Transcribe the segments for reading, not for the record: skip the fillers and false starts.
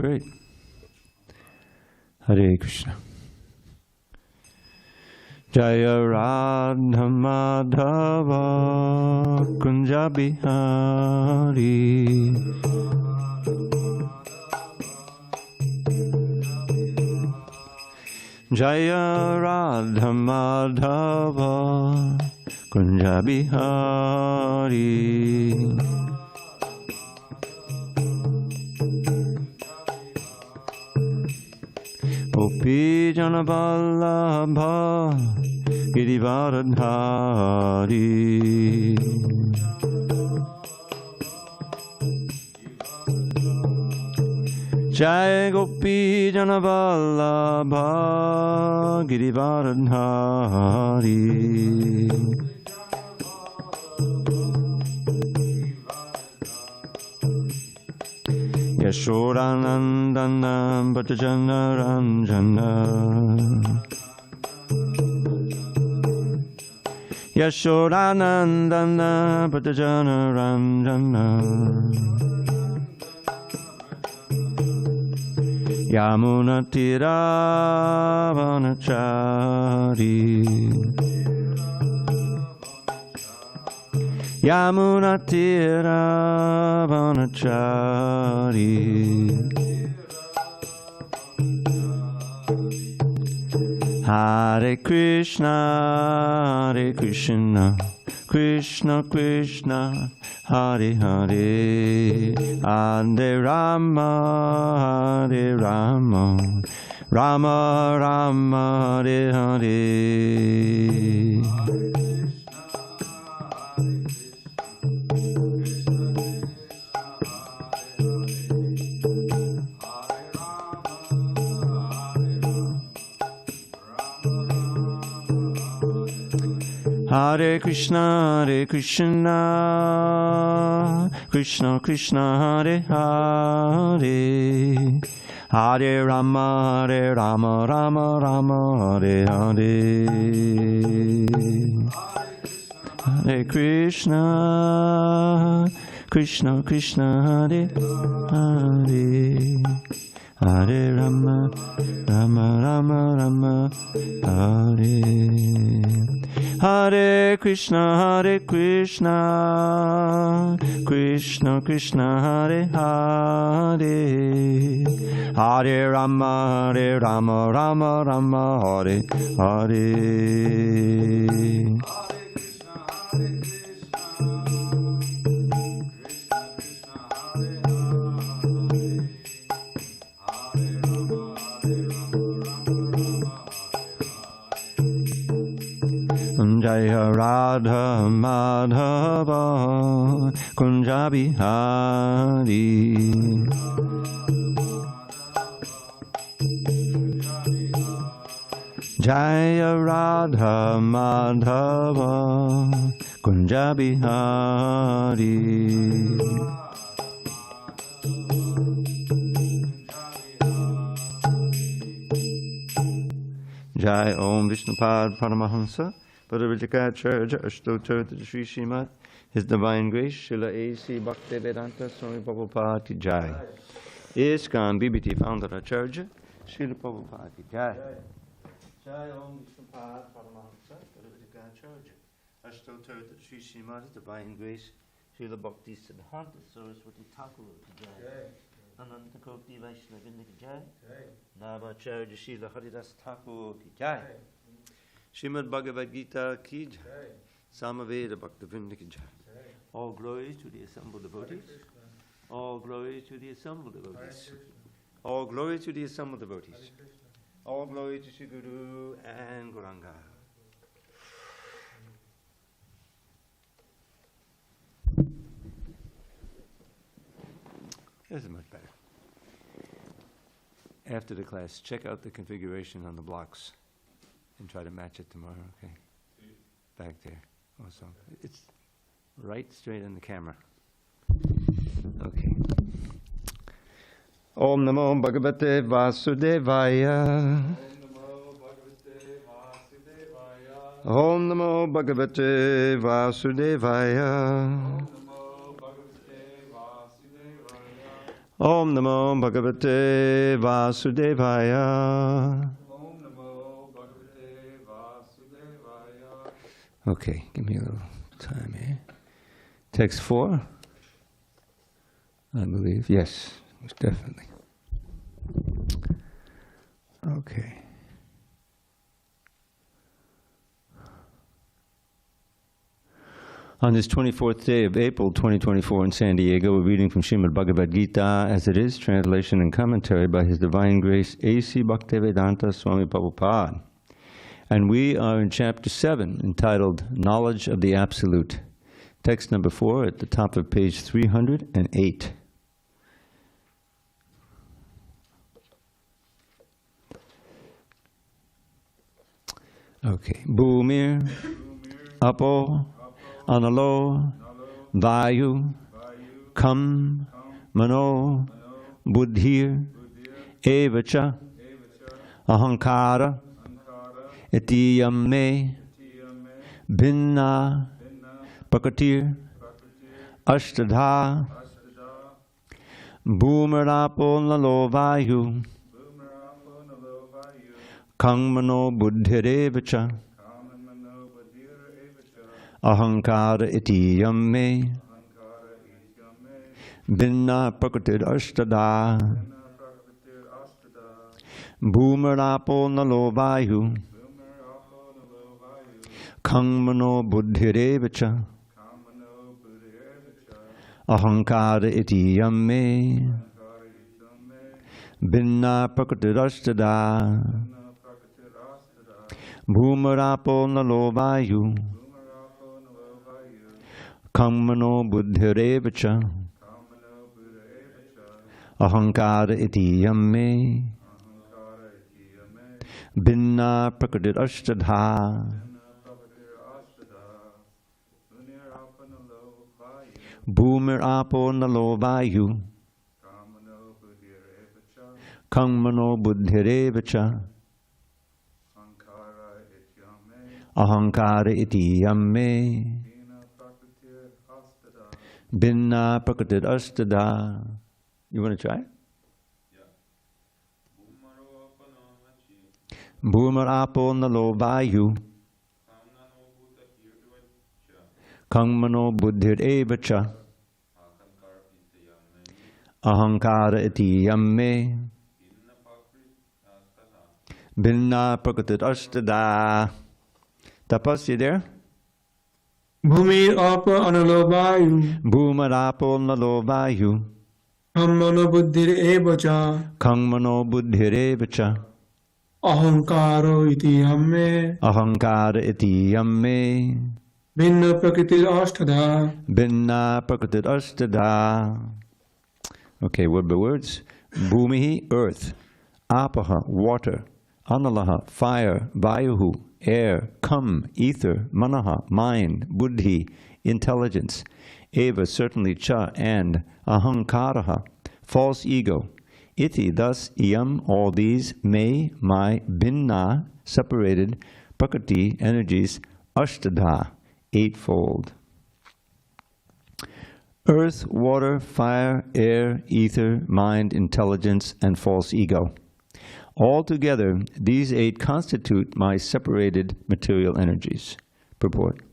Great. Hare Krishna. Jaya Radha Madhava Kunja Bihari. Jaya Radha Madhava Kunja Bihari. Gopi Jana Vallabha Girivardhari. Jai Gopi Jana Vallabha Girivardhari. Yashodanandana Bhattajana Ranjana. Yashodanandana Bhattajana Ranjana. Yamuna Tiravanachari. Yamuna Tiravanachari. Hare Krishna, Hare Krishna, Krishna Krishna, Hare Hare, Hare Rama, Hare Rama, Rama Rama, Hare Hare. Hare Krishna, Hare Krishna, Krishna Krishna, Hare Hare, Hare Rama, Hare Rama, Rama Rama, Hare Hare. Hare Krishna, Krishna Krishna, Hare Hare, Hare Rama, Rama Rama, Rama Hare. Hare Krishna, Hare Krishna, Krishna Krishna, Hare Hare, Hare Rama, Hare Rama, Rama Rama, Hare Hare. Jaya Radha Madhava Kunja Bihari. Jaya Radha Madhava Kunja Bihari. Jai Om Vishnupad Paramahansa Bhagavad Gita Ashtottara Sri Srimad, His Divine Grace, Srila A.C. Bhaktivedanta Swami Prabhupada Ki Jai. ISKCON BBT Founder Acharya, Srila Prabhupada Ki Jai. Jai Om Vishnupad Paramahansa Bhagavad Gita Ashtottara Sri Srimad, His Divine Grace, Srila Bhakti Siddhanta Saraswati Thakur Ki Jai. Ananta Koti Vaishnavinda Ki Jai. Navacharya Srila Haridas Thakur Ki Jai. Srimad Bhagavad Gita Ki Jai. Samaveda Bhaktivinoda Ki Jai. All glory to the assembled devotees. All glory to the assembled devotees. All glory to the assembled devotees. All glory to Sri Guru and Gauranga. This is much better. After the class, check out the configuration on the blocks and try to match it tomorrow, okay? Back there. Also, it's right straight in the camera. Okay. Om Namo Bhagavate Vasudevaya. Om Namo Bhagavate Vasudevaya. Om Namo Bhagavate Vasudevaya. Om Namo Bhagavate Vasudevaya. Okay, give me a little time here. Text 4, I believe. Yes, definitely. Okay. On this 24th day of April 2024 in San Diego, we're reading from Srimad Bhagavad Gita as it is, translation and commentary by His Divine Grace HG Dravida Swami Prabhupada. And we are in chapter 7, entitled Knowledge of the Absolute. Text number 4 at the top of page 308. Okay. Bhumir, Apo, Analo, Vayu, Kam, Mano, Buddhir, Evacha, Ahankara, Etiyam me, Bhinna, Prakatir, Ashtadha, Bhumarapo Nalo Vayu, Kangmano Buddhirevacha, Ahankara Etiyam me, Bhinna Prakatir Ashtadha, Bhumarapo Nalo Vayu, Kangmano Buddhirevacha, Ahankara Etiyam me, Bhinna Prakatirastada, Bhumarapo Nalo Vayu, Kangmano Buddhirevacha, Ahankara Etiyam me, Bhinna Prakatirastada, Bhumir Apo Nalo Vayu, Kangmano Buddhirevacha, Ahankara Etiyam me, Bhinna Prakatir Astada. You want to try? Bhumir Apo Nalo Vayu, Kangmano Buddhirevacha, Ahankara Etiyam me, Bhinna Prakatirastada. Tapas, you there? Bhumi Apa Analo Vayu, Bhumarapo Nalo Vayu, Kangmano Buddhirevacha, Kangmano Buddhirevacha, Ahankaro Etiyam me, Ahankara Etiyam me, Bhinna Prakatir Ashtadha. Bhinna Prakatirastada. Okay, word by words. Bhumihi, earth. Apaha, water. Analaha, fire. Vayuhu, air. Kam, ether. Manaha, mind. Buddhi, intelligence. Eva, certainly. Cha, and. Ahankaraha, false ego. Iti, thus. Iyam, all these. Me, my. Bhinna, separated. Prakati, energies. Ashtadha, eightfold. Earth, water, fire, air, ether, mind, intelligence, and false ego. Altogether, these 8 constitute my separated material energies. Purport.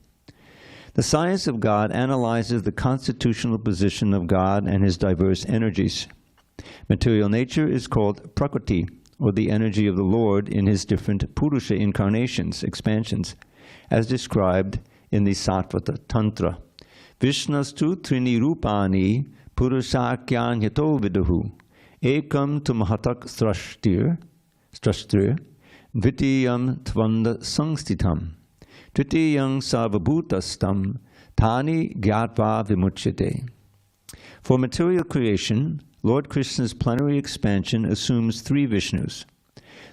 The science of God analyzes the constitutional position of God and His diverse energies. Material nature is called Prakriti, or the energy of the Lord in His different Purusha incarnations, expansions, as described in the Sattvata Tantra. Vishnastu trini rupani purusakyanyato viduhu ekam tumahatak strashtir dvitiyam tvanda sangstitam tritiyam sarvabhutastam tani gyatva vimuchyate. For material creation, Lord Krishna's plenary expansion assumes 3 Vishnus.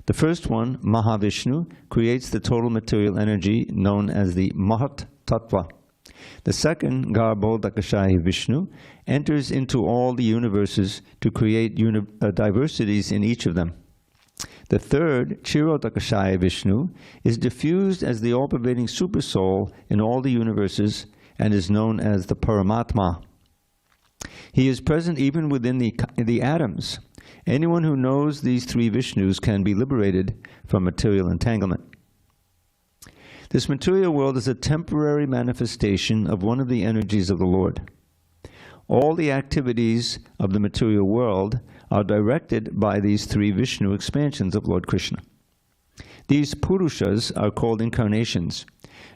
The first one, Mahavishnu, creates the total material energy known as the Mahat Tattva. The second, Garbhodakashayi Vishnu, enters into all the universes to create diversities in each of them. The third, Chirodakashayi Vishnu, is diffused as the all-pervading Supersoul in all the universes and is known as the Paramatma. He is present even within the atoms. Anyone who knows these three Vishnus can be liberated from material entanglement. This material world is a temporary manifestation of one of the energies of the Lord. All the activities of the material world are directed by these three Vishnu expansions of Lord Krishna. These Purushas are called incarnations.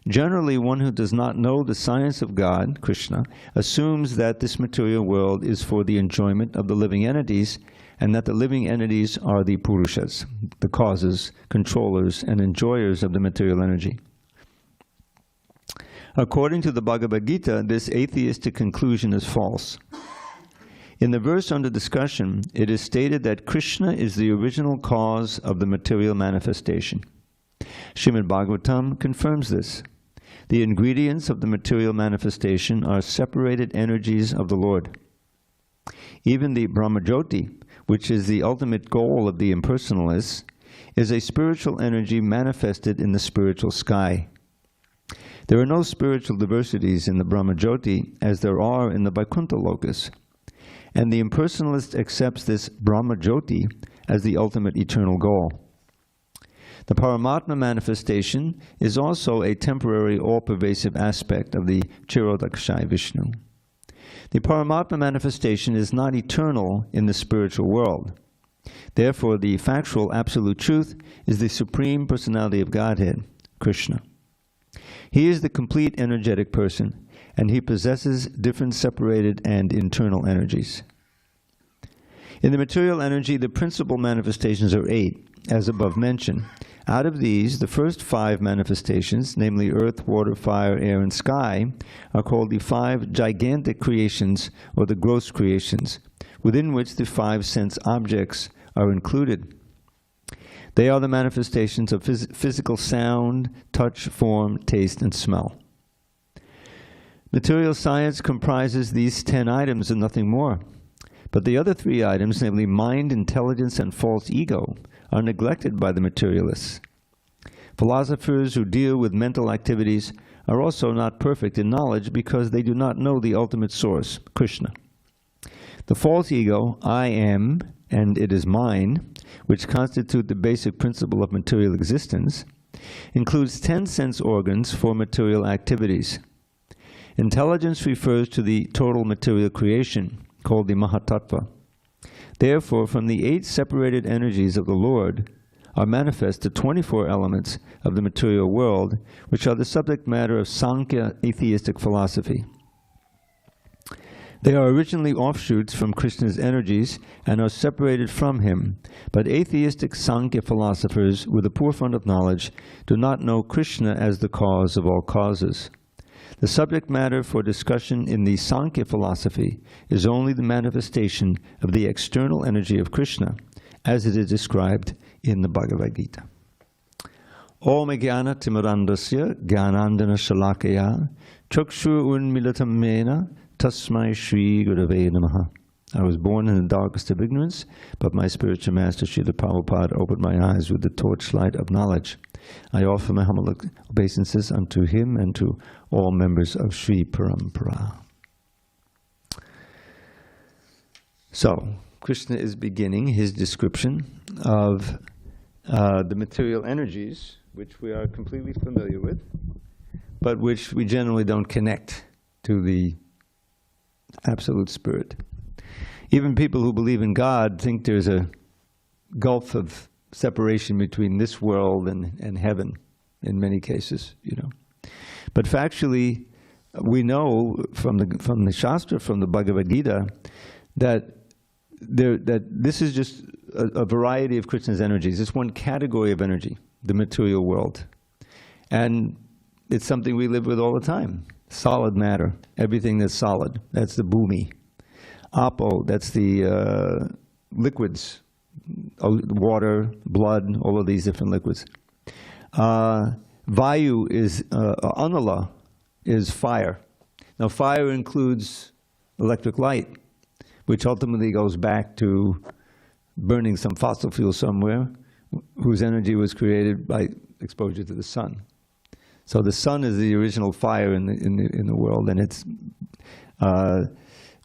Generally, one who does not know the science of God, Krishna, assumes that this material world is for the enjoyment of the living entities, and that the living entities are the Purushas, the causes, controllers, and enjoyers of the material energy. According to the Bhagavad Gita, this atheistic conclusion is false. In the verse under discussion, it is stated that Krishna is the original cause of the material manifestation. Srimad Bhagavatam confirms this. The ingredients of the material manifestation are separated energies of the Lord. Even the Brahmajyoti, which is the ultimate goal of the impersonalists, is a spiritual energy manifested in the spiritual sky. There are no spiritual diversities in the Brahmajyoti as there are in the Vaikuntha Lokas, and the impersonalist accepts this Brahmajyoti as the ultimate eternal goal. The Paramatma manifestation is also a temporary, all-pervasive aspect of the Chirodakshai Vishnu. The Paramatma manifestation is not eternal in the spiritual world. Therefore, the factual absolute truth is the Supreme Personality of Godhead, Krishna. He is the complete energetic person, and he possesses different separated and internal energies. In the material energy, the principal manifestations are 8, as above mentioned. Out of these, the first 5 manifestations, namely earth, water, fire, air, and sky, are called the 5 gigantic creations, or the gross creations, within which the 5 sense objects are included. They are the manifestations of physical sound, touch, form, taste, and smell. Material science comprises these 10 items and nothing more. But the other 3 items, namely mind, intelligence, and false ego, are neglected by the materialists. Philosophers who deal with mental activities are also not perfect in knowledge because they do not know the ultimate source, Krishna. The false ego, I am, and it is mine, which constitute the basic principle of material existence, includes 10 sense organs for material activities. Intelligence refers to the total material creation, called the Mahatattva. Therefore, from the 8 separated energies of the Lord are manifest the 24 elements of the material world, which are the subject matter of Sankhya atheistic philosophy. They are originally offshoots from Krishna's energies and are separated from him, but atheistic Sankhya philosophers with a poor fund of knowledge do not know Krishna as the cause of all causes. The subject matter for discussion in the Sankhya philosophy is only the manifestation of the external energy of Krishna, as it is described in the Bhagavad Gita. Om Jnana Timirandasya Jnanandana Shalakaya Chakshu Unmilatam Mena Tasmai Shri Gurave Namaha. I was born in the darkest of ignorance, but my spiritual master Srila Prabhupada opened my eyes with the torchlight of knowledge. I offer my humble obeisances unto him and to all members of Sri Parampara. So, Krishna is beginning his description of the material energies, which we are completely familiar with, but which we generally don't connect to the Absolute Spirit. Even people who believe in God think there's a gulf of separation between this world and heaven in many cases, you know. But factually, we know from the Shastra, from the Bhagavad Gita, that this is just a variety of Krishna's energies. It's one category of energy, the material world. And it's something we live with all the time. Solid matter, everything that's solid, that's the bhumi. Apo, that's the liquids, water, blood, all of these different liquids. Vayu is, anala is fire. Now fire includes electric light, which ultimately goes back to burning some fossil fuel somewhere, whose energy was created by exposure to the sun. So the sun is the original fire in the world, and it's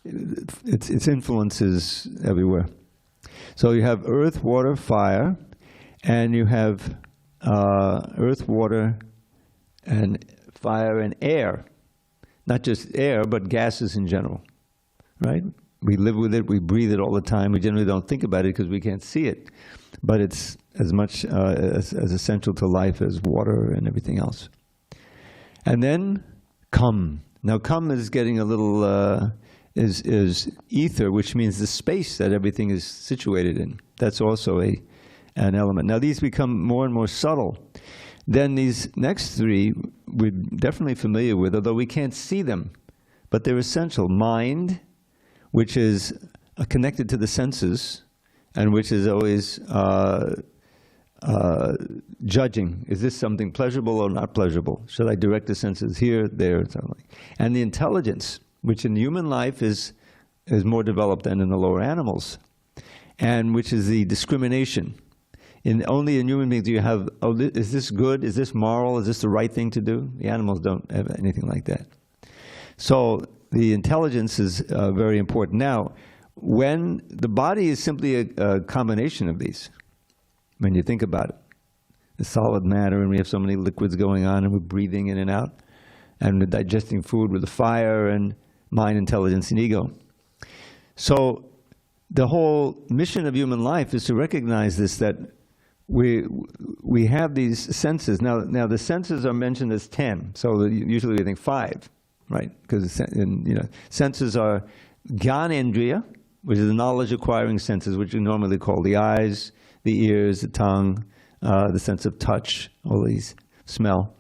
its influence is everywhere. So you have earth, water, fire, and you have earth, water, and fire and air. Not just air, but gases in general, right? We live with it, we breathe it all the time. We generally don't think about it because we can't see it. But it's as much as essential to life as water and everything else. And then Kam. Now Kam is getting a little, is ether, which means the space that everything is situated in. That's also an element. Now these become more and more subtle. Then these next three we're definitely familiar with, although we can't see them, but they're essential. Mind, which is connected to the senses, and which is always judging. Is this something pleasurable or not pleasurable? Should I direct the senses here, there, something? And the intelligence, which in human life is more developed than in the lower animals, and which is the discrimination. Only in human beings do you have, oh, is this good? Is this moral? Is this the right thing to do? The animals don't have anything like that. So the intelligence is very important. Now, when the body is simply a combination of these, when you think about it, the solid matter, and we have so many liquids going on, and we're breathing in and out, and we're digesting food with the fire, and mind, intelligence, and ego. So the whole mission of human life is to recognize this, that we have these senses. Now the senses are mentioned as 10, so usually we think 5, right? Because senses are Gyanendriya, which is the knowledge-acquiring senses, which we normally call the eyes, the ears, the tongue, the sense of touch, all these, smell.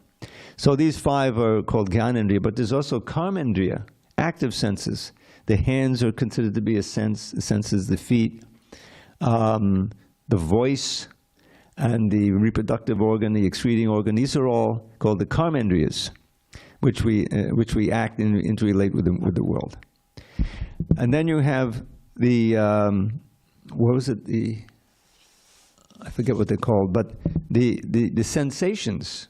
So these 5 are called Gyanendriya, but there's also Karmendriya, active senses. The hands are considered to be a sense, the senses, the feet, the voice, and the reproductive organ, the excreting organ. These are all called the karmendriyas, which we act and interrelate with the world. And then you have the what was it? I forget what they're called, but the sensations.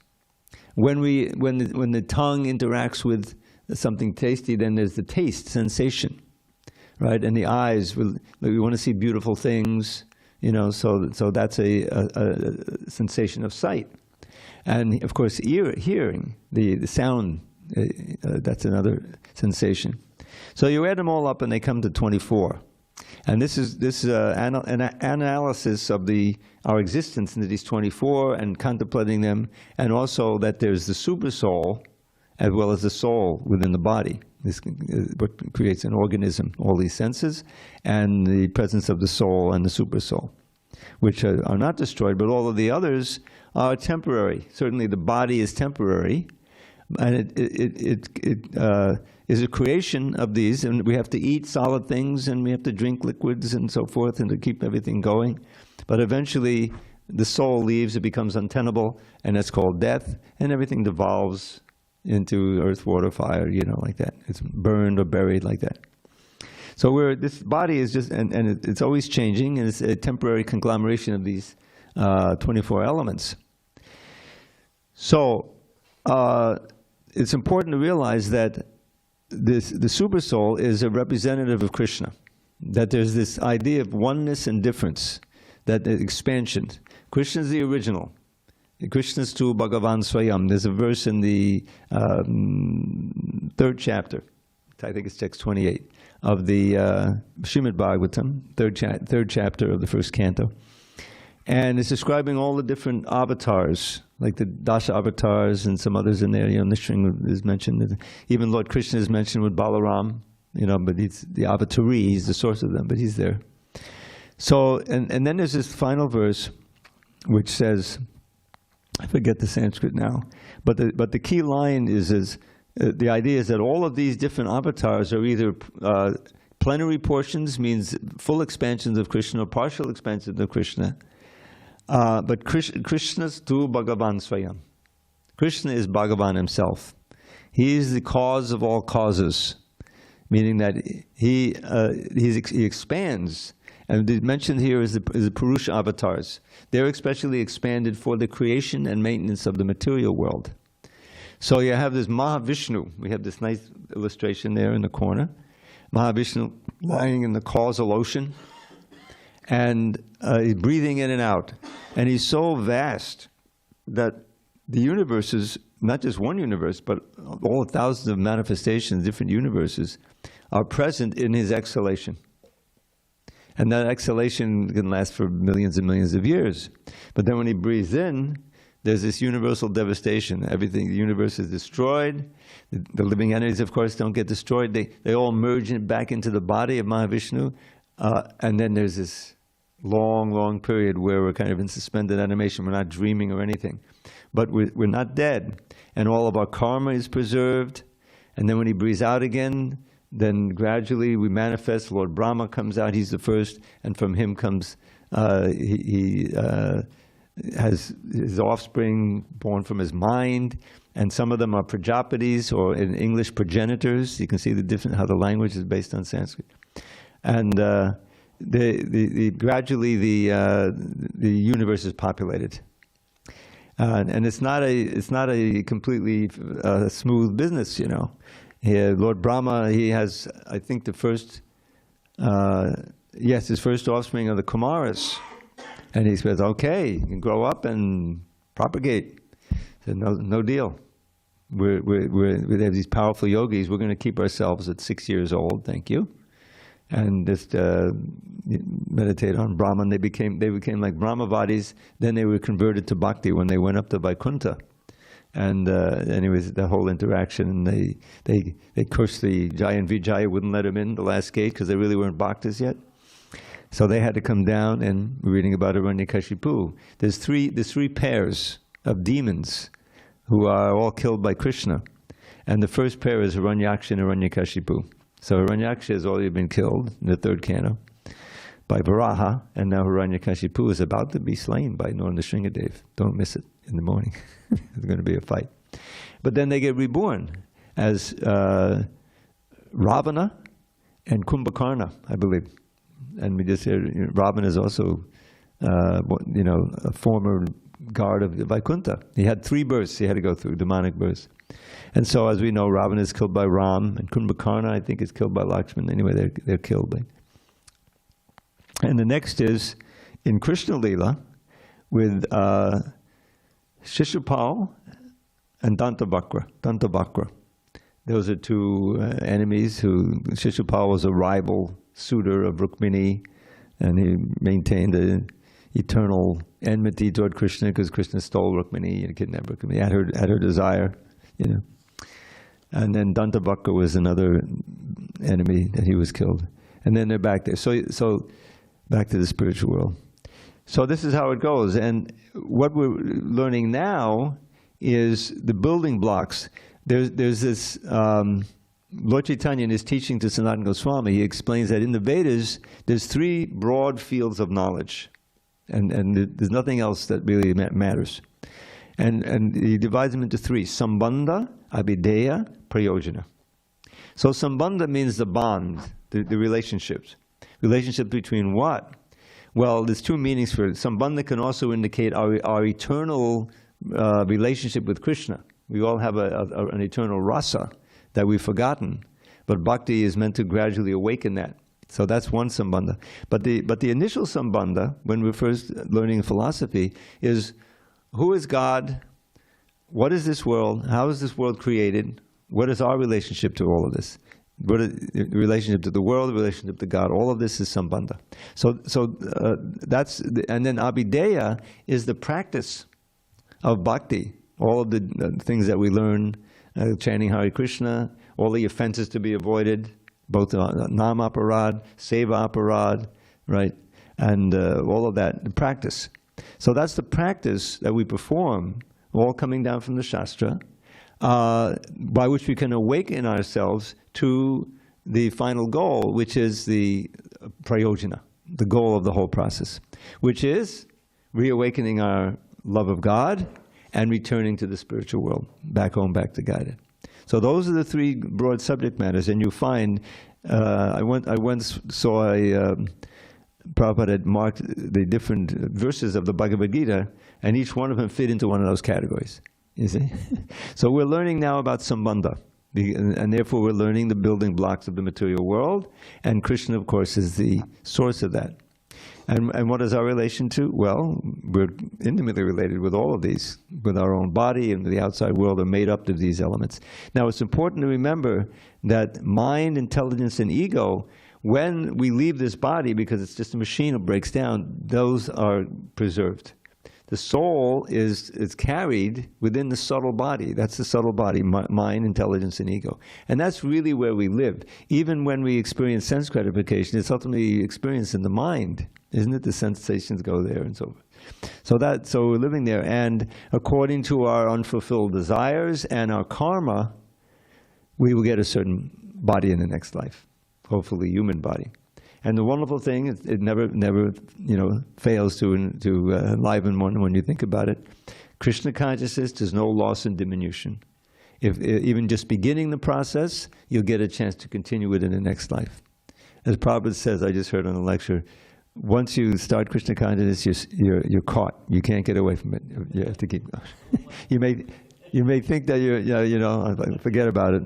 When the tongue interacts with something tasty, then there's the taste sensation, right? And the eyes, we want to see beautiful things. So that's a sensation of sight. And of course, hearing, the sound, that's another sensation. So you add them all up and they come to 24. And this is an analysis of our existence into these 24 and contemplating them, and also that there's the super soul as well as the soul within the body. This is what creates an organism, all these senses, and the presence of the soul and the super soul, which are not destroyed, but all of the others are temporary. Certainly the body is temporary, and it is a creation of these, and we have to eat solid things, and we have to drink liquids and so forth, and to keep everything going. But eventually the soul leaves, it becomes untenable, and that's called death, and everything devolves into earth, water, fire, like that. It's burned or buried like that. So this body is just, and it's always changing, and it's a temporary conglomeration of these 24 elements. So it's important to realize that the super soul is a representative of Krishna, that there's this idea of oneness and difference, that expansion. Krishna is the original. Krishna's tu Bhagavan Swayam. There's a verse in the 3rd chapter, I think it's text 28, of the Srimad Bhagavatam, 3rd chapter of the 1st canto. And it's describing all the different avatars, like the Dasa avatars and some others in there. Nishring is mentioned. Even Lord Krishna is mentioned with Balaram, but he's the avatari, he's the source of them, but he's there. So, and then there's this final verse which says, I forget the Sanskrit now, but the key line is the idea is that all of these different avatars are either plenary portions, means full expansions of Krishna, or partial expansions of Krishna. But Krishna's tu Bhagavan Swayam. Krishna is Bhagavan himself. He is the cause of all causes, meaning that he expands. And mentioned here is the Purusha avatars. They're especially expanded for the creation and maintenance of the material world. So you have this Mahavishnu. We have this nice illustration there in the corner. Mahavishnu lying in the causal ocean, and he's breathing in and out. And he's so vast that the universe is not just one universe, but all thousands of manifestations, different universes, are present in his exhalation. And that exhalation can last for millions and millions of years. But then when he breathes in, there's this universal devastation. Everything, the universe is destroyed. The living entities, of course, don't get destroyed. They all merge back into the body of Mahavishnu. And then there's this long, long period where we're kind of in suspended animation. We're not dreaming or anything. But we're not dead. And all of our karma is preserved. And then when he breathes out again, then gradually we manifest. Lord Brahma comes out. He's the first. And from him comes, he has his offspring born from his mind. And some of them are Prajapatis, or in English, progenitors. You can see the different, how the language is based on Sanskrit. And gradually the universe is populated. And it's not a completely smooth business, you know. Lord Brahma, he has, I think, his first offspring are the Kumaras. And he says, okay, you can grow up and propagate. He said, no deal. We have these powerful yogis. We're going to keep ourselves at 6 years old, thank you. And just meditate on Brahman. They became like Brahmavadis. Then they were converted to bhakti when they went up to Vaikuntha. And anyways, the whole interaction, and they cursed the Jaya and Vijaya, wouldn't let them in the last gate because they really weren't bhaktas yet. So they had to come down, and we're reading about Hiranyakashipu. There's three pairs of demons who are all killed by Krishna. And the first pair is Hiranyaksha and Hiranyakashipu. So Hiranyaksha has already been killed in the third canto by Varaha, and now Hiranyakashipu is about to be slain by Nrsimhadev. Don't miss it in the morning. There's going to be a fight. But then they get reborn as Ravana and Kumbhakarna, I believe. And we just heard Ravana is also, a former guard of Vaikuntha. He had 3 births he had to go through, demonic births. And so, as we know, Ravana is killed by Ram, and Kumbhakarna, I think, is killed by Lakshman. Anyway, they're killed. And the next is in Krishna Lila with Shishupal and Dantavakra. Those are 2 enemies who, Shishupal was a rival suitor of Rukmini, and he maintained an eternal enmity toward Krishna because Krishna stole Rukmini and kidnapped Rukmini at her desire, you know. And then Dantavakra was another enemy that he was killed. And then they're back there. So back to the spiritual world. So this is how it goes. And what we're learning now is the building blocks. There's this, Lord Chaitanya in his teaching to Sanatana Goswami, he explains that in the Vedas, there's 3 broad fields of knowledge. And there's nothing else that really matters. And he divides them into 3: Sambandha, Abhideya, Prayojana. So Sambandha means the bond, the relationships. Relationship between what? Well, there's 2 meanings for it. Sambandha can also indicate our eternal relationship with Krishna. We all have an eternal rasa that we've forgotten. But bhakti is meant to gradually awaken that. So that's one sambandha. But the initial sambandha, when we're first learning philosophy, is who is God? What is this world? How is this world created? What is our relationship to all of this? What is the relationship to the world, the relationship to God? All of this is sambandha. So that's, and then abhideya is the practice of bhakti. All of the things that we learn, chanting Hare Krishna, all the offenses to be avoided, both nam aparad, seva aparad, right? And all of that, the practice. So that's the practice that we perform, all coming down from the Shastra, by which we can awaken ourselves to the final goal, which is the prayojana, the goal of the whole process, which is reawakening our love of God and returning to the spiritual world, back home, back to Gaia. So those are the 3 broad subject matters, and you find, I once saw Prabhupada had marked the different verses of the Bhagavad Gita, and each one of them fit into one of those categories, you see. So we're learning now about Sambandha. And therefore we're learning the building blocks of the material world, and Krishna, of course, is the source of that. And what is our relation to? Well, we're intimately related with all of these, with our own body and the outside world are made up of these elements. Now, it's important to remember that mind, intelligence, and ego, when we leave this body, because it's just a machine that breaks down, those are preserved. The soul is carried within the subtle body. That's the subtle body, mind, intelligence, and ego. And that's really where we live. Even when we experience sense gratification, it's ultimately experienced in the mind. Isn't it? The sensations go there and so forth. So we're living there. And according to our unfulfilled desires and our karma, we will get a certain body in the next life. Hopefully human body. And the wonderful thing, it never fails to enliven one when you think about it. Krishna consciousness, there's no loss and diminution. If even just beginning the process, you'll get a chance to continue it in the next life. As Prabhupada says, I just heard on a lecture, once you start Krishna consciousness, you're caught. You can't get away from it. You have to keep going. You may think that forget about it,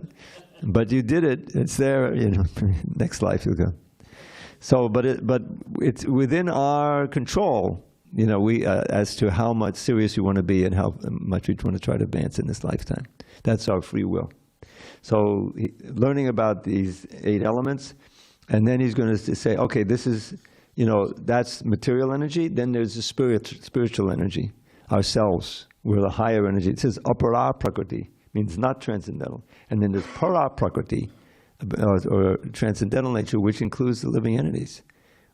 but you did it. It's there. Next life you'll go. So, but it's within our control, we as to how much serious we want to be and how much we want to try to advance in this lifetime. That's our free will. So, learning about these 8 elements, and then he's going to say, okay, this is, that's material energy. Then there's the spiritual energy, ourselves. We're the higher energy. It says apara prakriti, means not transcendental. And then there's para prakriti, or transcendental nature, which includes the living entities.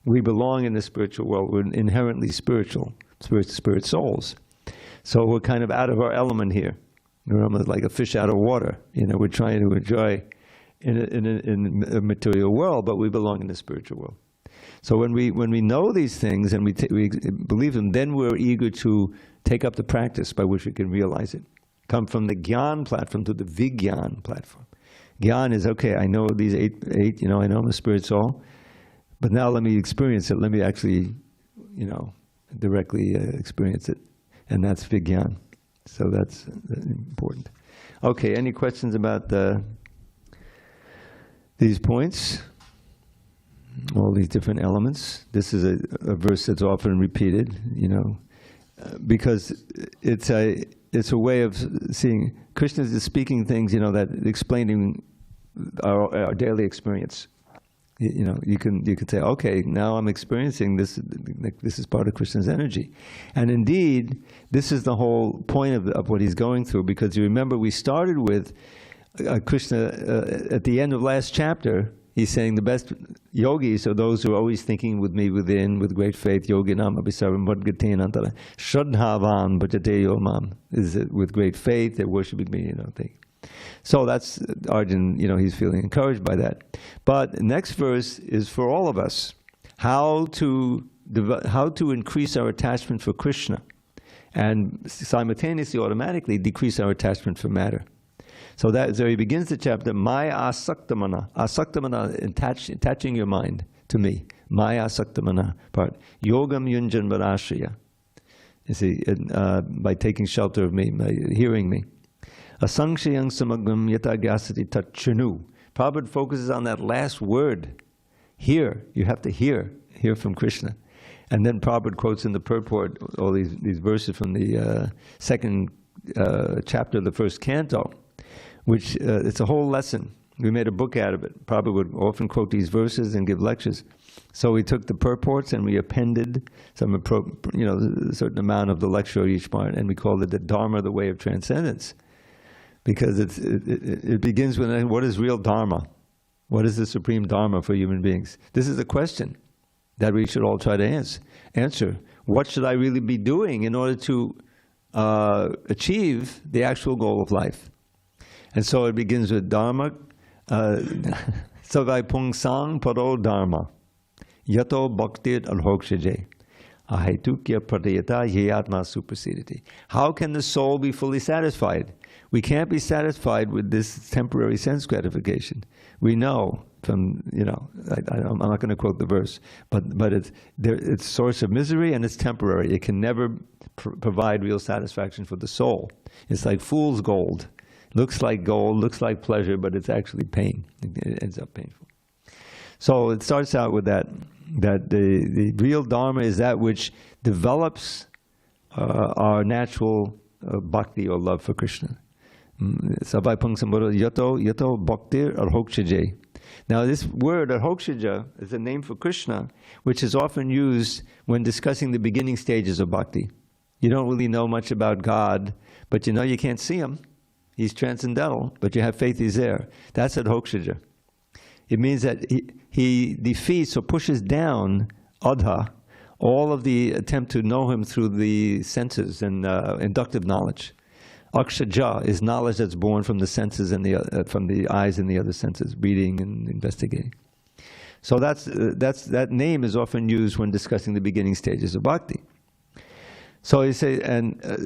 We belong in the spiritual world. We're inherently spiritual, spirit souls. So we're kind of out of our element here. We're almost like a fish out of water. We're trying to enjoy in a material world, but we belong in the spiritual world. So when we know these things and we believe them, then we're eager to take up the practice by which we can realize it. Come from the Gyan platform to the Vigyan platform. Gyan is, okay, I know these eight, I know I'm a spirit soul, but now let me experience it. Let me actually, directly experience it. And that's Vigyan. So that's important. Okay, any questions about these points? All these different elements. This is a verse that's often repeated, because it's a way of seeing. Krishna is speaking things, that explaining our daily experience. You can say, okay, now I'm experiencing this. This is part of Krishna's energy, and indeed, this is the whole point of what he's going through. Because you remember, we started with Krishna at the end of last chapter. He's saying the best yogis are those who are always thinking with me within, with great faith. Yoginam abhisaram vadgatin antara shraddhavan bhajate yomam. Is it with great faith they're worshiping me? So that's Arjun. He's feeling encouraged by that. But the next verse is for all of us: how to increase our attachment for Krishna, and simultaneously, automatically decrease our attachment for matter. So he begins the chapter, Maya asaktamana. Asaktamana, attaching your mind to me. Maya asaktamana part. Yogam yunjan varashaya. You see, by taking shelter of me, by hearing me. Asangshayang samagam yatagasati tachanu. Prabhupada focuses on that last word. Hear. You have to hear from Krishna. And then Prabhupada quotes in the purport all these verses from the second chapter of the first canto, which it's a whole lesson. We made a book out of it. Prabhupada would often quote these verses and give lectures. So we took the purports and we appended some, a certain amount of the lecture of each part, and we called it the Dharma, the way of transcendence, because it begins with what is real Dharma? What is the supreme Dharma for human beings? This is a question that we should all try to answer. What should I really be doing in order to achieve the actual goal of life? And so it begins with Dharma, Savai Pung Sang Paro Dharma, Yato Bhaktir Alhokshaje, Ahaitukya Pradayata Yeyatma Suprasidati. How can the soul be fully satisfied? We can't be satisfied with this temporary sense gratification. We know from, I'm not going to quote the verse, but it's source of misery and it's temporary. It can never provide real satisfaction for the soul. It's like fool's gold. Looks like gold, looks like pleasure, but it's actually pain. It ends up painful. So it starts out with that the real Dharma is that which develops our natural bhakti or love for Krishna. Savai Sambuddha Yato Bhaktir Arhokshaje. Now this word Arhokshaja is a name for Krishna, which is often used when discussing the beginning stages of bhakti. You don't really know much about God, but you know you can't see Him. He's transcendental, but you have faith He's there. That's Arhokshaja. It means that he defeats or pushes down adha, all of the attempt to know Him through the senses and inductive knowledge. Akshaja is knowledge that's born from the senses and from the eyes and the other senses, reading and investigating. So that name is often used when discussing the beginning stages of bhakti. So he say,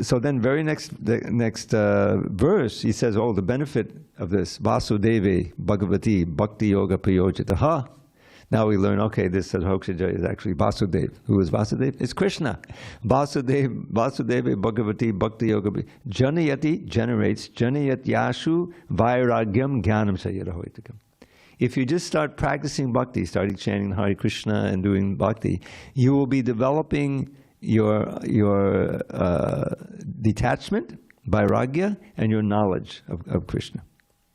so then very next verse he says, oh, the benefit of this Vasudeve Bhagavati Bhakti Yoga Prayojitaha. Now we learn, okay, this Hokshaja is actually Vasudeva. Who is Vasudeva? It's Krishna. Vasudeva Bhagavati Bhakti Yoga. Janayati generates, Janayat Yashu Vairagyam Jnanam Sayadahoitakam. If you just start practicing bhakti, starting chanting Hare Krishna and doing bhakti, you will be developing your detachment, vairagya, and your knowledge of Krishna.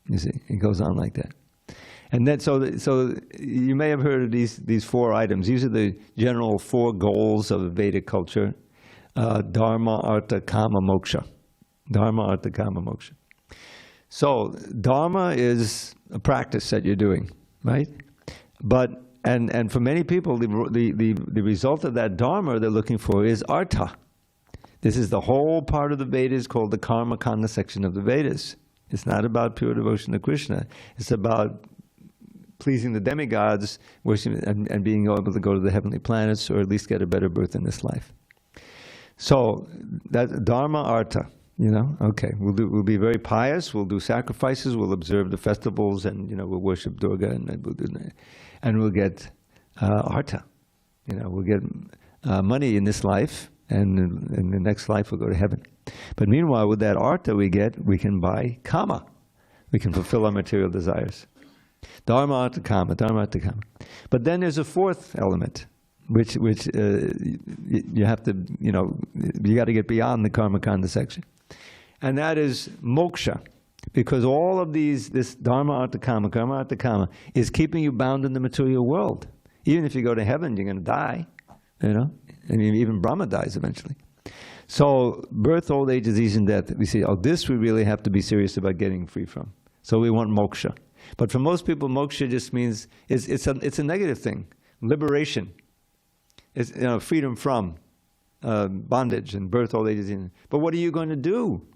You see, it goes on like that. And then, so you may have heard of these 4 items. These are the general 4 goals of the Vedic culture: dharma, artha, kama, moksha. Dharma, artha, kama, moksha. So dharma is a practice that you're doing, right? But and for many people, the result of that dharma they're looking for is artha. This is the whole part of the Vedas called the karma kanda section of the Vedas. It's not about pure devotion to Krishna. It's about pleasing the demigods, worshiping, and being able to go to the heavenly planets, or at least get a better birth in this life. So that dharma artha, you know, okay, we'll be very pious. We'll do sacrifices. We'll observe the festivals, and we'll worship Durga, and we'll get artha. We'll get money in this life, and in the next life we'll go to heaven. But meanwhile, with that artha we can buy kama. We can fulfill our material desires. Dharma artha kama, dharma artha kama. But then there's a 4th element, which you have to, you got to get beyond the karma kanda section. And that is moksha. Because all of this dharma artha kama, karma artha kama, is keeping you bound in the material world. Even if you go to heaven, you're going to die, and even Brahma dies eventually. So birth, old age, disease, and death, we see, this we really have to be serious about getting free from. So we want moksha. But for most people, moksha just means, it's a negative thing. Liberation. It's freedom from bondage and birth, old age, disease. But what are you going to do?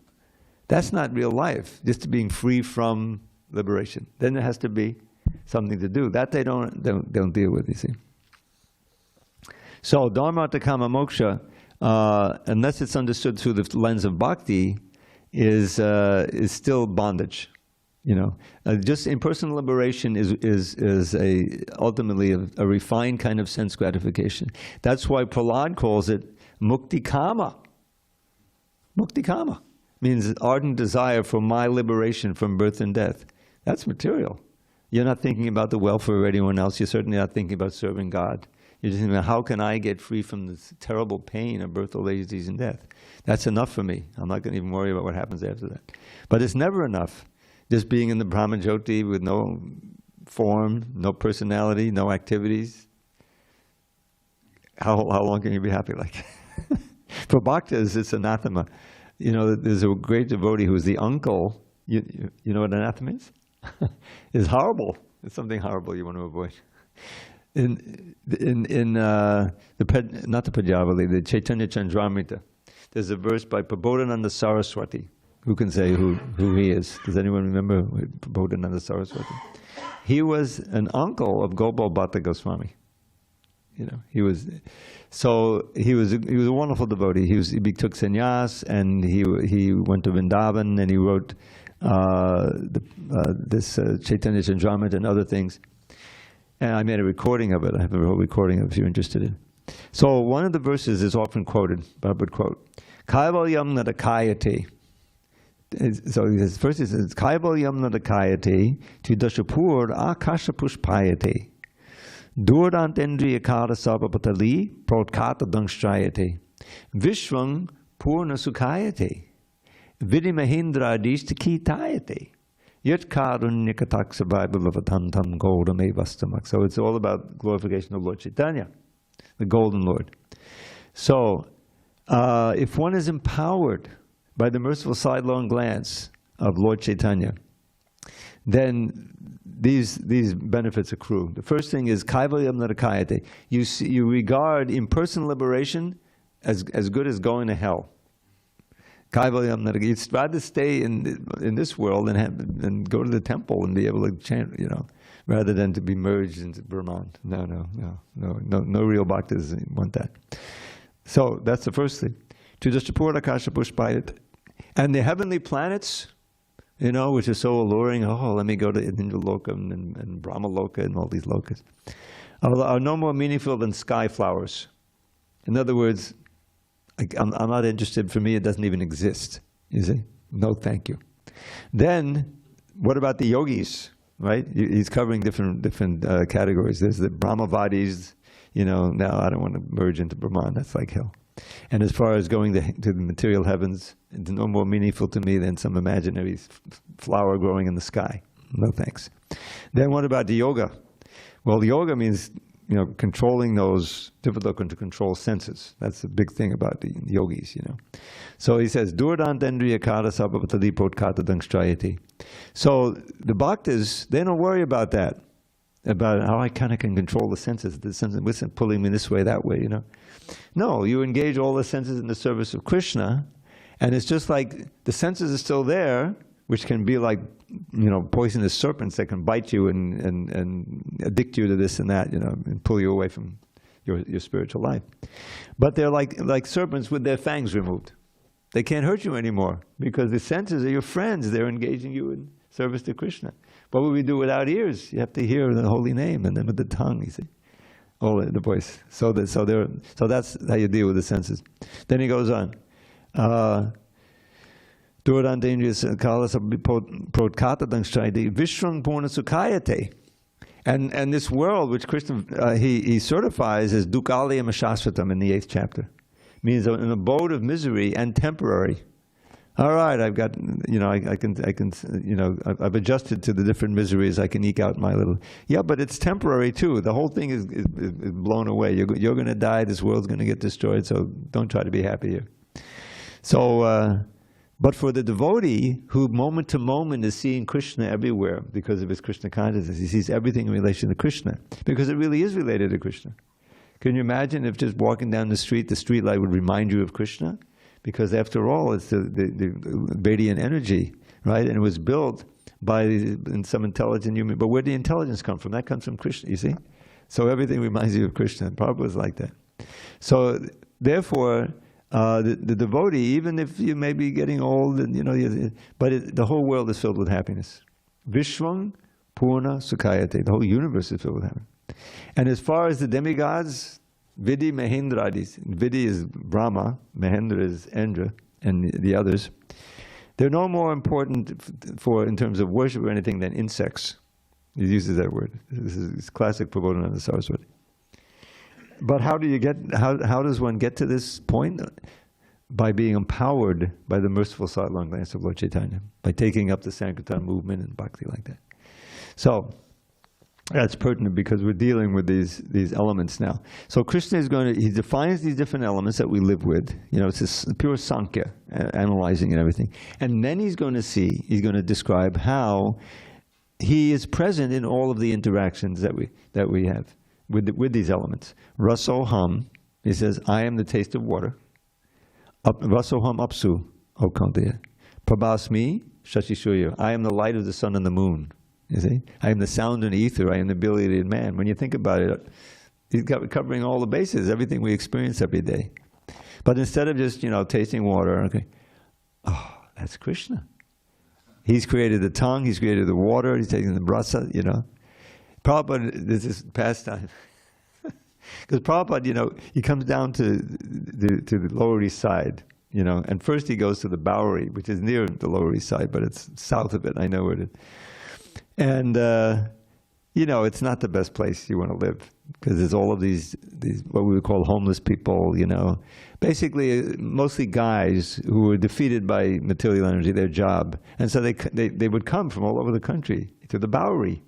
That's not real life, just being free from liberation. Then there has to be something to do. That they don't deal with, you see. So dharma artha kama moksha, unless it's understood through the lens of bhakti, is still bondage. Just impersonal liberation is ultimately a refined kind of sense gratification. That's why Prahlad calls it mukti kama. Mukti kama means ardent desire for my liberation from birth and death. That's material. You're not thinking about the welfare of anyone else. You're certainly not thinking about serving God. You're just thinking about, how can I get free from this terrible pain of birth, old age, disease, and death? That's enough for me. I'm not going to even worry about what happens after that. But it's never enough. Just being in the Brahma Jyoti with no form, no personality, no activities. How long can you be happy like that? For bhaktas, it's anathema. There's a great devotee who's the uncle. You know what anathema is? It's horrible. It's something horrible you want to avoid. Not the Pajavali, the Chaitanya Chandramrita, there's a verse by Prabodhananda Saraswati. Who can say who he is? Does anyone remember Prabodhananda Saraswati? He was an uncle of Gopal Bhatta Goswami. He was a wonderful devotee. He took sannyas, and he went to Vrindavan, and he wrote this Chaitanya Chandramrita and other things. And I made a recording of it. I have a recording of it if you're interested in. So one of the verses is often quoted, but I would quote, Kaivalyam nadakayate. So he says, first he says, Kaivalyam nadakayate to dashapur akasha pushpayate. Durantendriya kara sabapatali prodkata dangshayate. Vishwang purna sukhayate. Vidimahindra adishtakitayate. Yet karunyakataksa vibhavavatantam goldame vastamak. So it's all about glorification of Lord Chaitanya, the Golden Lord. So if one is empowered by the merciful sidelong glance of Lord Chaitanya, then these benefits accrue. The first thing is kaivalyam narakayate. You regard impersonal liberation as good as going to hell. Kaivalyam narakayate. You'd rather stay in this world and go to the temple and be able to chant, rather than to be merged into Brahman. No real bhaktas want that. So that's the first thing. To Dashapur Akasha Pushpayat. And the heavenly planets, which is so alluring. Oh, let me go to Indra Loka and Brahma Loka and all these lokas, are no more meaningful than sky flowers. In other words, I'm not interested. For me, it doesn't even exist. You see? No, thank you. Then, what about the yogis? Right? He's covering different categories. There's the Brahmavadis. Now I don't want to merge into Brahman. That's like hell. And as far as going to the material heavens, it's no more meaningful to me than some imaginary flower growing in the sky. No thanks. Then what about the yoga? Well, the yoga means, controlling those difficult to control senses. That's the big thing about the yogis, So he says, Durdantendriya kara sabhavatali podkata dangstrayati. So the bhaktas, they don't worry about that, about how I kind of can control the senses. The senses isn't pulling me this way, that way, No, you engage all the senses in the service of Krishna, and it's just like the senses are still there, which can be like, poisonous serpents that can bite you and addict you to this and that, and pull you away from your spiritual life. But they're like serpents with their fangs removed. They can't hurt you anymore because the senses are your friends. They're engaging you in service to Krishna. What would we do without ears? You have to hear the holy name, and then with the tongue, you see. All the voice. So that's how you deal with the senses. Then he goes on. And this world which Krishna he certifies as dukkhalayam shashvatam in the 8th chapter, means an abode of misery and temporary. All right, I've got, I've adjusted to the different miseries. I can eke out my little. Yeah, but it's temporary too. The whole thing is blown away. You're going to die. This world's going to get destroyed. So don't try to be happy here. So, but for the devotee who moment to moment is seeing Krishna everywhere because of his Krishna consciousness, he sees everything in relation to Krishna because it really is related to Krishna. Can you imagine if just walking down the street light would remind you of Krishna? Because after all, it's the Vedic energy, right? And it was built by some intelligent human. But where did the intelligence come from? That comes from Krishna, you see? So everything reminds you of Krishna. Prabhupada was like that. So therefore, the devotee, even if you may be getting old, and the whole world is filled with happiness. Vishwang Purna Sukhayate. The whole universe is filled with happiness. And as far as the demigods, Vidhi Mahindradis. Vidhi is Brahma, Mahendra is Indra, and the others. They're no more important in terms of worship or anything than insects. He uses that word. This is classic Prabodhananda Saraswati. But how does one get to this point? By being empowered by the merciful sidelong glance of Lord Chaitanya, by taking up the Sankirtan movement and bhakti like that. So that's pertinent because we're dealing with these elements now. So Krishna is he defines these different elements that we live with. It's this pure Sankhya, analyzing and everything. And then he's going to describe how he is present in all of the interactions that we have with these elements. Rasoham, he says, I am the taste of water. Rasoham apsu, O Kaunteya. Prabhasmi shashishurya. I am the light of the sun and the moon. You see? I am the sound and ether. I am the ability of man. When you think about it, he's covering all the bases, everything we experience every day. But instead of just, tasting water, okay, that's Krishna. He's created the tongue, he's created the water, he's taking the brasa, Prabhupada, this is pastime. Because Prabhupada, he comes down to the Lower East Side, you know. And first he goes to the Bowery, which is near the Lower East Side, but it's south of it. I know where it is. And, you know, it's not the best place you want to live, because there's all of these what we would call homeless people, you know. Basically, mostly guys who were defeated by material energy, their job. And so they would come from all over the country to the Bowery.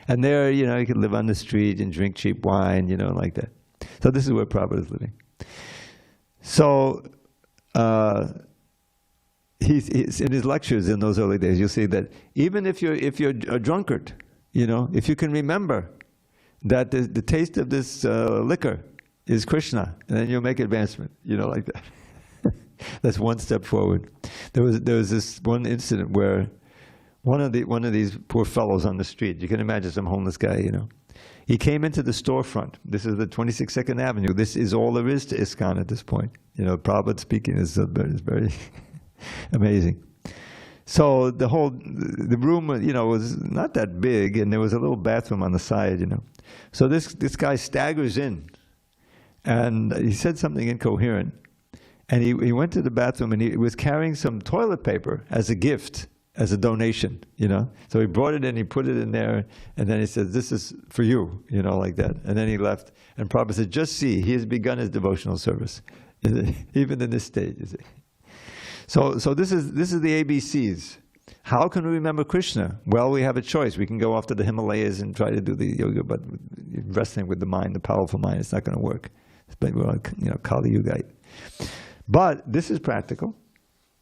And there, you know, you could live on the street and drink cheap wine, you know, like that. So this is where Prabhupada is living. So he's in his lectures in those early days, you'll see that even if you're a drunkard, you know, if you can remember that the taste of this liquor is Krishna, and then you'll make advancement, you know, like that. That's one step forward. There was this one incident where one of these poor fellows on the street, you can imagine some homeless guy, you know, he came into the storefront. This is the 26th 2nd Avenue. This is all there is to ISKCON at this point. You know, Prabhupada speaking is very amazing. So the room, you know, was not that big, and there was a little bathroom on the side, you know. So this guy staggers in, and he said something incoherent, and he went to the bathroom, and he was carrying some toilet paper as a gift, as a donation, you know. So he brought it in, he put it in there, and then he said, "This is for you," you know, like that. And then he left, and Prabhupada said, "Just see, he has begun his devotional service, even in this stage." You see. So this is the ABCs. How can we remember Krishna? Well, we have a choice. We can go off to the Himalayas and try to do the yoga, but wrestling with the mind, the powerful mind, it's not going to work. But we're on, you know, Kali Yuga. But this is practical.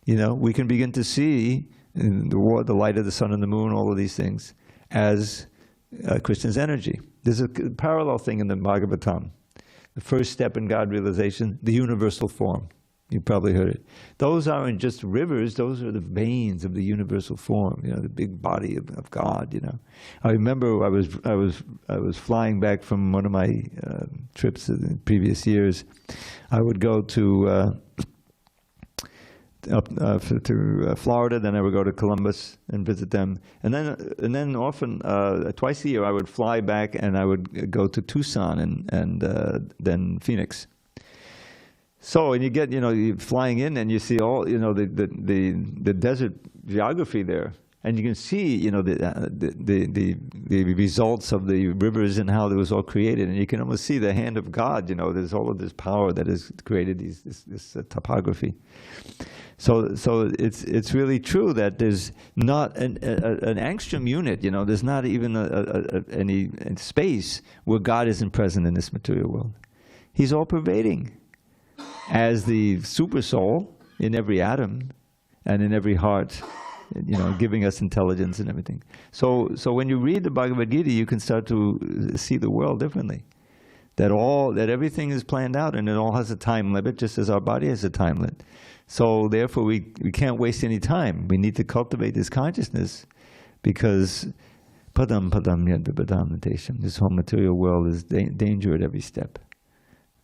You know, we can begin to see the light of the sun and the moon, all of these things, as Krishna's energy. There's a parallel thing in the Bhagavatam. The first step in God realization, the universal form. You probably heard it. Those aren't just rivers, those are the veins of the universal form, you know, the big body of God, you know. I remember I was flying back from one of my trips in previous years. I would go to Florida, then I would go to Columbus and visit them. And then often, twice a year, I would fly back and I would go to Tucson and then Phoenix. So, and you get, you know, you're flying in and you see all, you know, the desert geography there, and you can see, you know, the results of the rivers and how it was all created, and you can almost see the hand of God. You know, there's all of this power that has created this topography. So it's really true that there's not an angstrom unit. You know, there's not even any space where God isn't present in this material world. He's all pervading. As the super soul in every atom and in every heart, you know, giving us intelligence and everything. So when you read the Bhagavad Gita, you can start to see the world differently. That everything is planned out, and it all has a time limit, just as our body has a time limit. So therefore, we can't waste any time. We need to cultivate this consciousness, because padam yad vibhadam natesham. This whole material world is danger at every step.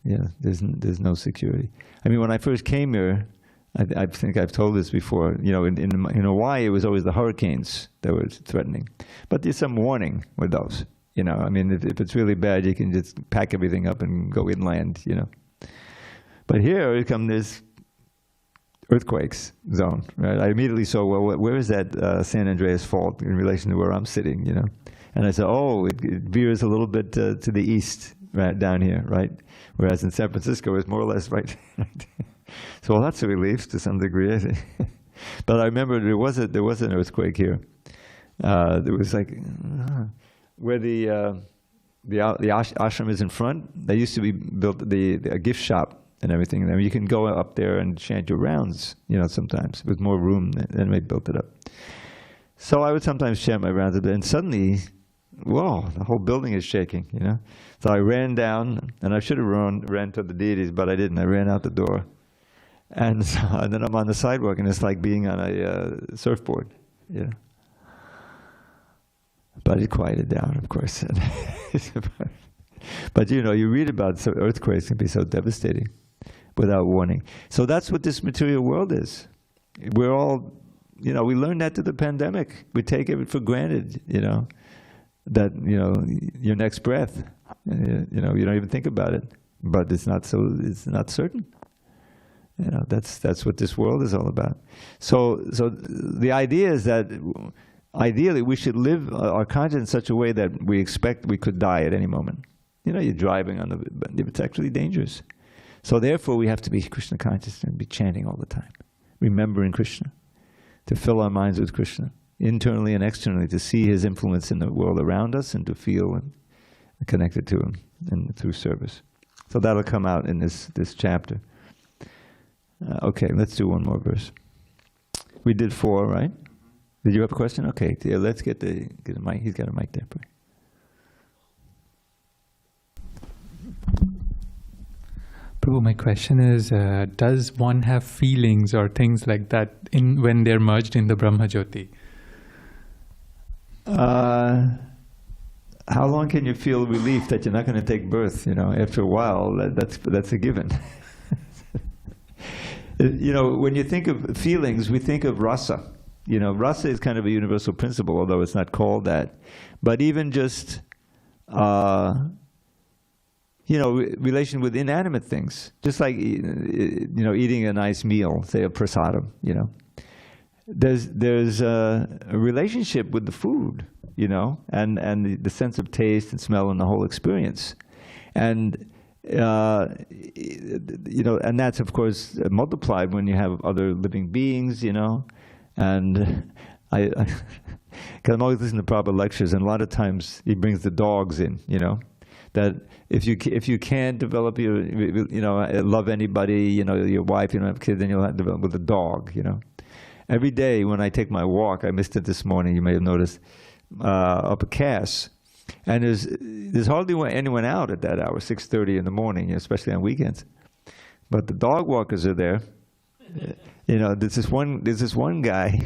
Yeah, there's no security. I mean, when I first came here, I think I've told this before, you know, in Hawaii, it was always the hurricanes that were threatening. But there's some warning with those, you know. I mean, if it's really bad, you can just pack everything up and go inland, you know. But here come this earthquakes zone, right? I immediately saw, well, where is that San Andreas Fault in relation to where I'm sitting, you know? And I said, oh, it veers a little bit to the east, right down here, right? Whereas in San Francisco, it's more or less right. So, well, that's a relief to some degree, I think. But I remember there was an earthquake here. There was like where the ashram is in front. They used to be built a gift shop and everything. I mean, you can go up there and chant your rounds, you know, sometimes with more room. Then they built it up. So I would sometimes chant my rounds a bit, and suddenly, whoa, the whole building is shaking, you know. So I ran down, and I should have ran to the deities, but I didn't. I ran out the door. And then I'm on the sidewalk, and it's like being on a surfboard, you know. But it quieted down, of course. But, you know, you read about earthquakes can be so devastating without warning. So that's what this material world is. We're all, you know, we learned that through the pandemic. We take it for granted, you know, that, you know, your next breath, you know, you don't even think about it. But it's not certain. You know, that's what this world is all about. So the idea is that ideally we should live our conscience in such a way that we expect we could die at any moment. You know, you're driving on but it's actually dangerous. So therefore we have to be Krishna conscious and be chanting all the time, remembering Krishna, to fill our minds with Krishna, internally and externally, to see his influence in the world around us and to feel and connected to him and through service. So that'll come out in this chapter. Okay, let's do one more verse. We did 4, right? Did you have a question? Okay, yeah, let's get a mic. He's got a mic there. Prabhu, my question is, does one have feelings or things like that when they're merged in the Brahma Jyoti? How long can you feel relief that you're not going to take birth? You know, after a while, that's a given. You know, when you think of feelings, we think of rasa. You know, rasa is kind of a universal principle, although it's not called that. But even just, you know, relation with inanimate things, just like, you know, eating a nice meal, say a prasadam, you know. There's a relationship with the food, you know, and the sense of taste and smell and the whole experience. And you know, and that's of course multiplied when you have other living beings, you know. And cause I'm always listening to Prabhupada lectures, and a lot of times he brings the dogs in, you know, that if you can't develop your, you know, love anybody, you know, your wife, you don't have kids, then you'll have to develop with a dog, you know. Every day when I take my walk, I missed it this morning, you may have noticed, up a Cass. And there's hardly anyone out at that hour, 6:30 in the morning, especially on weekends. But the dog walkers are there. You know, there's this one guy.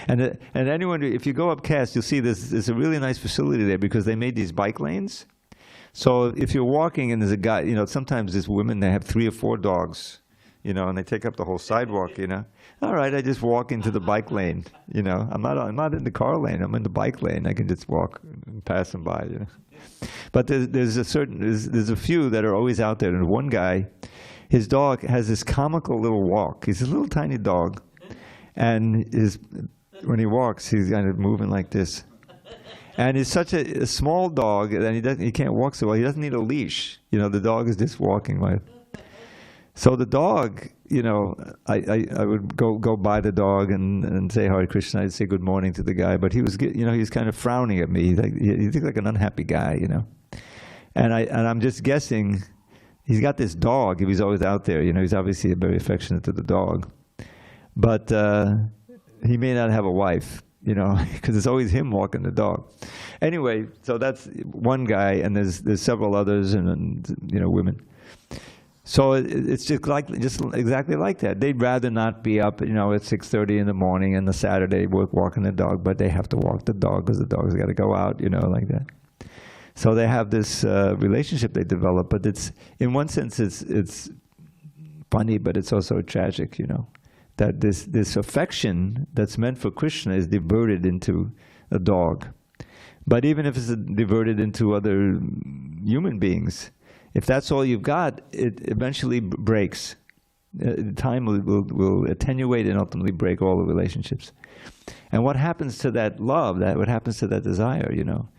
and anyone, if you go up Cass, you'll see there's a really nice facility there because they made these bike lanes. So if you're walking and there's a guy, you know, sometimes there's women, they have 3 or 4 dogs, you know, and they take up the whole sidewalk, you know. All right, I just walk into the bike lane, you know. I'm not in the car lane. I'm in the bike lane. I can just walk and pass them by, you know. But there's a few that are always out there. And one guy, his dog has this comical little walk. He's a little tiny dog, and when he walks, he's kind of moving like this. And he's such a small dog, and he can't walk so well. He doesn't need a leash. You know, the dog is just walking like. So the dog, you know, I would go by the dog and say Hare Krishna. I'd say good morning to the guy, but he was kind of frowning at me. He looked like an unhappy guy, you know. And I'm just guessing, he's got this dog. He's always out there, you know. He's obviously very affectionate to the dog, but he may not have a wife, you know, because it's always him walking the dog. Anyway, so that's one guy, and there's several others, and you know, women. So it's just exactly like that. They'd rather not be up, you know, at 6:30 in the morning on the Saturday walking the dog, but they have to walk the dog because the dog's got to go out, you know, like that. So they have this relationship they develop, but it's, in one sense, it's funny, but it's also tragic, you know, that this affection that's meant for Krishna is diverted into a dog. But even if it's diverted into other human beings, if that's all you've got, it eventually breaks. Time will attenuate and ultimately break all the relationships. And what happens to that love, what happens to that desire, you know?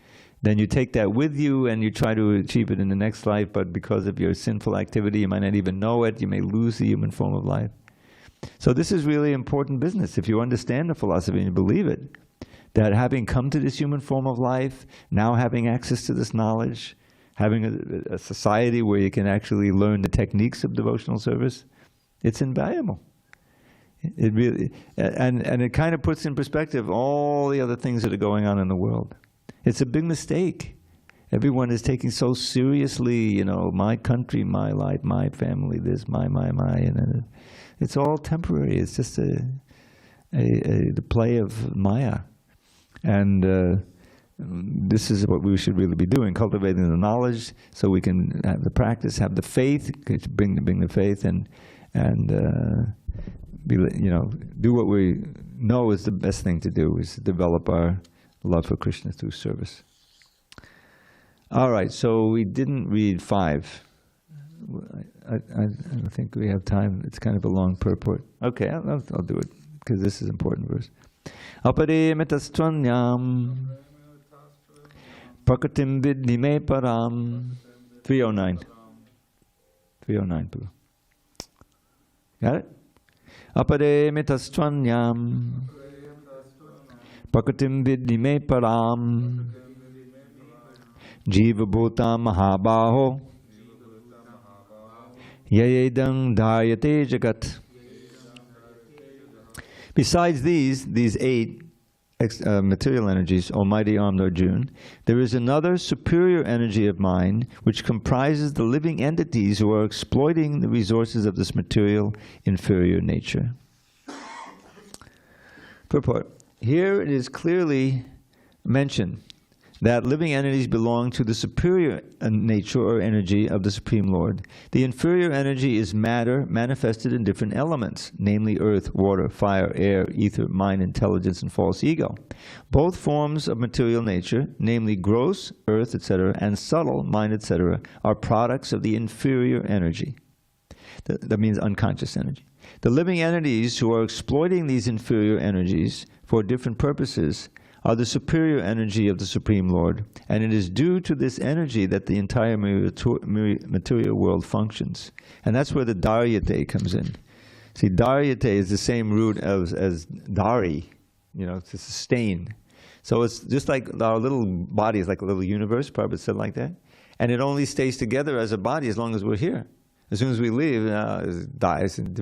Then you take that with you and you try to achieve it in the next life, but because of your sinful activity, you might not even know it. You may lose the human form of life. So this is really important business. If you understand the philosophy and you believe it, that having come to this human form of life, now having access to this knowledge, having a society where you can actually learn the techniques of devotional service, it's invaluable. It really, and it kind of puts in perspective all the other things that are going on in the world. It's a big mistake. Everyone is taking so seriously, you know, my country, my life, my family, this, my, and it's all temporary. It's just the play of Maya. And this is what we should really be doing, cultivating the knowledge so we can have the practice, have the faith, bring the faith, and be, you know, do what we know is the best thing to do, is to develop our love for Krishna through service. All right, so we didn't read 5. I don't think we have time. It's kind of a long purport. Okay, I'll do it because this is an important verse. Apare metastvanyam prakatim vidhi me param. 309. 309. Got it? Apare metastvanyam prakatim vidhi me param. Jiva bhuta mahabaho yayedang dhyate jagat. Besides these 8 material energies, Almighty Armed Arjuna, there is another superior energy of mind which comprises the living entities who are exploiting the resources of this material inferior nature. Purport. Here it is clearly mentioned that living entities belong to the superior nature or energy of the Supreme Lord. The inferior energy is matter manifested in different elements, namely earth, water, fire, air, ether, mind, intelligence, and false ego. Both forms of material nature, namely gross, earth, etc., and subtle, mind, etc., are products of the inferior energy. That means unconscious energy. The living entities who are exploiting these inferior energies for different purposes are the superior energy of the Supreme Lord, and it is due to this energy that the entire material world functions. And that's where the daryate comes in. See, daryate is the same root as dari, to sustain. So it's just like our little body is like a little universe, Prabhupada said like that. And it only stays together as a body as long as we're here. As soon as we leave, it dies and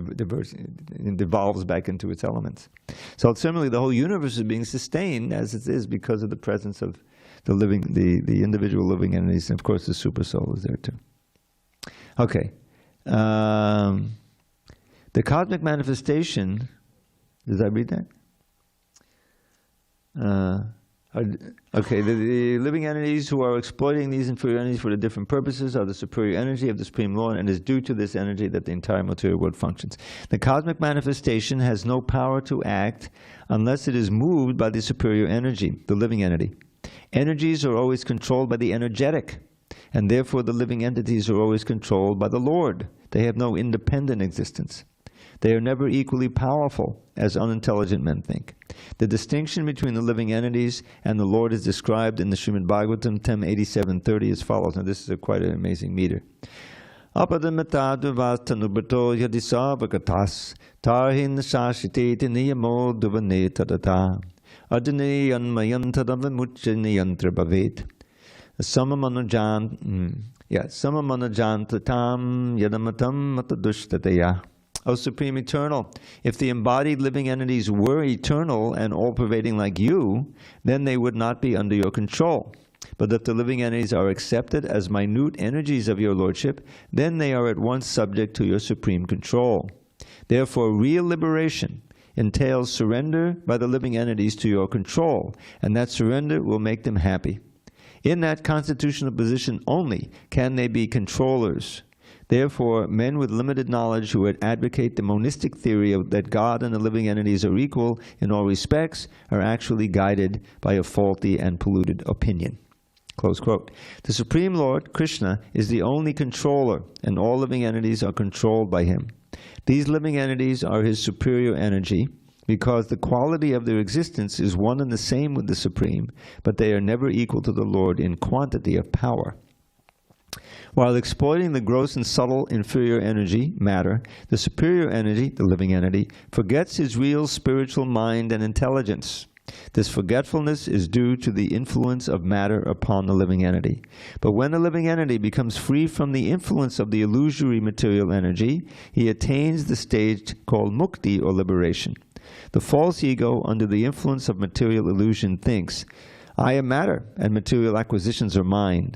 devolves back into its elements. So similarly, the whole universe is being sustained as it is because of the presence of the individual living entities, and of course the super soul is there too. Okay, the cosmic manifestation. Does I read that? Okay, the living entities who are exploiting these inferior energies for the different purposes are the superior energy of the Supreme Lord, and it is due to this energy that the entire material world functions. The cosmic manifestation has no power to act unless it is moved by the superior energy, the living entity. Energies are always controlled by the energetic, and therefore the living entities are always controlled by the Lord. They have no independent existence. They are never equally powerful, as unintelligent men think. The distinction between the living entities and the Lord is described in the Srimad Bhagavatam 10:87-30 as follows. Now this is quite an amazing meter. Apadamataduvastanubato yadisavagatas tarhin shashiteti niyamo duvane tadata adini yanmayantadavamuchaniyantra bhavet samamanajantatam yadamatam matadushtadaya. O Supreme Eternal, if the embodied living entities were eternal and all-pervading like you, then they would not be under your control. But if the living entities are accepted as minute energies of your Lordship, then they are at once subject to your supreme control. Therefore, real liberation entails surrender by the living entities to your control, and that surrender will make them happy. In that constitutional position only can they be controllers. Therefore, men with limited knowledge who would advocate the monistic theory that God and the living entities are equal in all respects are actually guided by a faulty and polluted opinion. Close quote. The Supreme Lord, Krishna, is the only controller, and all living entities are controlled by him. These living entities are his superior energy, because the quality of their existence is one and the same with the Supreme, but they are never equal to the Lord in quantity of power. While exploiting the gross and subtle inferior energy, matter, the superior energy, the living entity, forgets his real spiritual mind and intelligence. This forgetfulness is due to the influence of matter upon the living entity. But when the living entity becomes free from the influence of the illusory material energy, he attains the stage called mukti, or liberation. The false ego, under the influence of material illusion, thinks, I am matter, and material acquisitions are mine.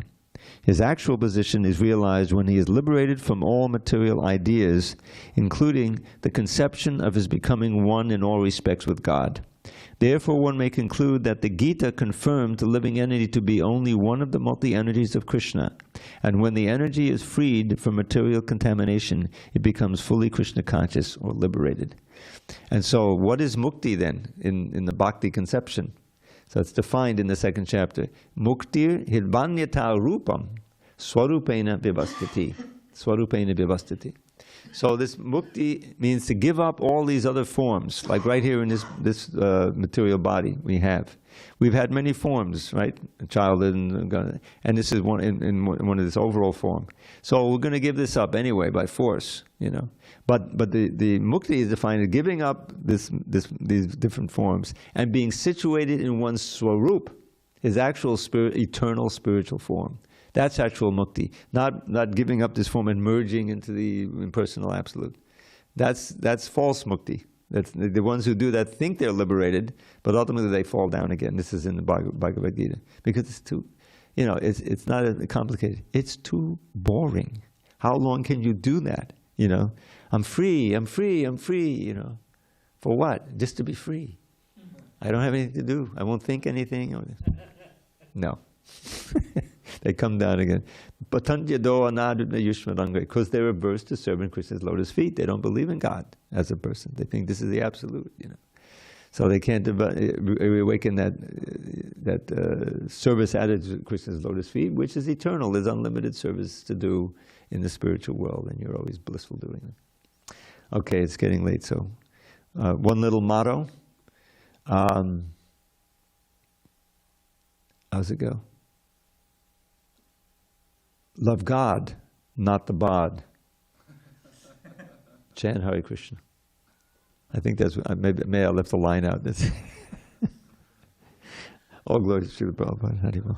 His actual position is realized when he is liberated from all material ideas, including the conception of his becoming one in all respects with God. Therefore, one may conclude that the Gita confirmed the living entity to be only one of the multi-energies of Krishna, and when the energy is freed from material contamination, it becomes fully Krishna conscious or liberated. And so, what is mukti then in the bhakti conception? So it's defined in the second chapter. Muktir hirbanyata rupam swarupena vivastiti. Swarupena Vyavastiti. So this mukti means to give up all these other forms, like right here in this material body we have. We've had many forms, right? Childhood, and this is one in one of this overall form. So we're going to give this up anyway by force, you know. But the mukti is defined as giving up these different forms and being situated in one's swarup, his actual eternal spiritual form. That's actual mukti, not giving up this form and merging into the impersonal absolute. That's false mukti. That's the ones who do that think they're liberated, but ultimately they fall down again. This is in the Bhagavad Gita, because it's too, you know, it's not complicated. It's too boring. How long can you do that? You know, I'm free, I'm free, I'm free. You know, for what? Just to be free. I don't have anything to do. I won't think anything. No. They come down again. Because they're averse to serving Krishna's lotus feet. They don't believe in God as a person. They think this is the absolute, you know. So they can't awaken that service attitude to Krishna's lotus feet, which is eternal. There's unlimited service to do in the spiritual world, and you're always blissful doing it. Okay, it's getting late, so one little motto. How's it go? Love God, not the bod. Chant Hare Krishna. I think that's, maybe I left the line out. All glory to Srila Prabhupada. Haribol.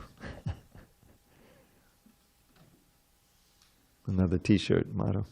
Another t-shirt motto.